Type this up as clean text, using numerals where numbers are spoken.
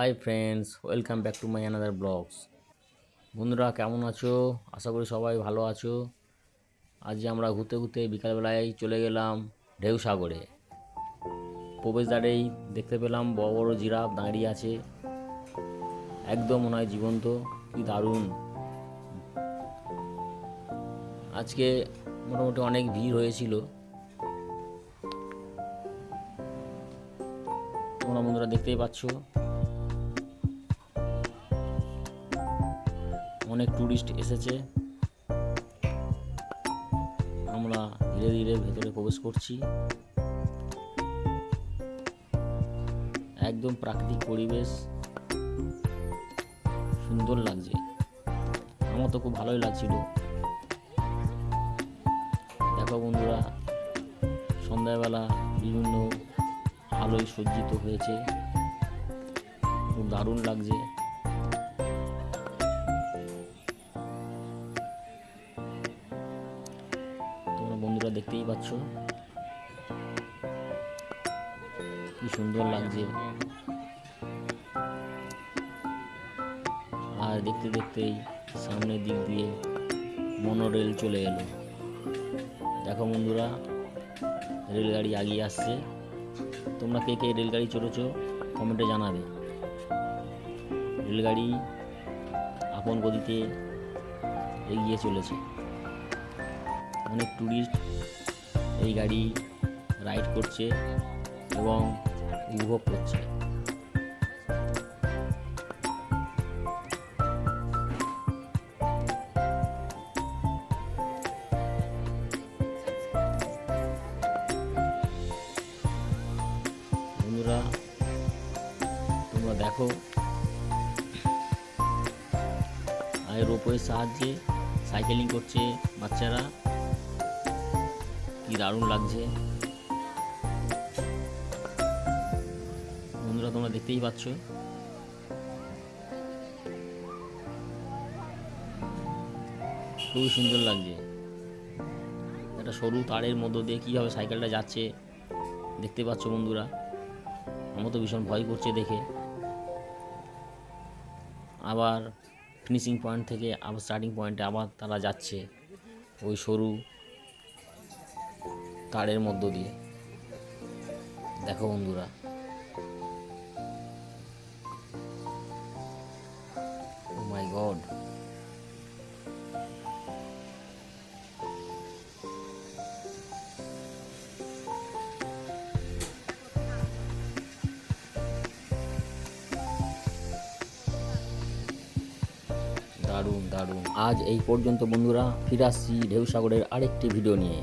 High friends, welcome back to my another blogs. বন্ধুরা কেমন আছো? আশা করি সবাই ভালো আছো। আজ আমরা ঘুরতে ঘুরতে বিকালবেলায় চলে গেলাম ঢেউ সাগরে। প্রবেশদ্বারেই দেখতে পেলাম বড় বড় জিরাফ দাঁড়িয়ে আছে, একদম মনে হয় জীবন্ত। কি দারুণ! আজকে মোটামুটি অনেক ভিড় হয়েছিল। তোমরা বন্ধুরা দেখতেই পাচ্ছ, অনেক ট্যুরিস্ট এসেছে। আমরা ধীরে ধীরে ভেতরে প্রবেশ করছি। একদম প্রাকৃতিক পরিবেশ, সুন্দর লাগছে। আমার তো খুব ভালোই লাগছিল। দেখো বন্ধুরা, সন্ধ্যাবেলা বিভিন্ন আলোয় সজ্জিত হয়েছে, খুব দারুণ লাগছে। তোমরা বন্ধুরা দেখতেই পাচ্ছ কি সুন্দর লাগছে। আর দেখতে দেখতেই সামনের দিক দিয়ে মনোরেল চলে এলো। দেখো বন্ধুরা, রেলগাড়ি এগিয়ে আসছে। তোমরা কে কে রেলগাড়ি চড়েছো কমেন্টে জানাবে। রেলগাড়ি আপন গতিতে এগিয়ে চলেছে। অনেক ট্যুরিস্ট এই গাড়ি রাইড করছে এবং উপভোগ করছে। বন্ধুরা তোমরা দেখো, আর রোপওয়ের সাহায্যে সাইকেলিং করছে বাচ্চারা, কি দারুণ লাগছে। বন্ধুরা তোমরা দেখতেই পাচ্ছ, খুবই সুন্দর লাগছে। একটা সরু তারের মধ্য দিয়ে কীভাবে সাইকেলটা যাচ্ছে দেখতে পাচ্ছ বন্ধুরা। আমার তো ভীষণ ভয় করছে দেখে। আবার ফিনিশিং পয়েন্ট থেকে আবার স্টার্টিং পয়েন্টে আবার তারা যাচ্ছে ওই সরু তারের মধ্য দিয়ে। দেখো বন্ধুরা, ও মাই গড! দারুণ দারুণ। আজ এই পর্যন্ত বন্ধুরা, ফিরে আসছি ঢেউ সাগরের আরেকটি ভিডিও নিয়ে।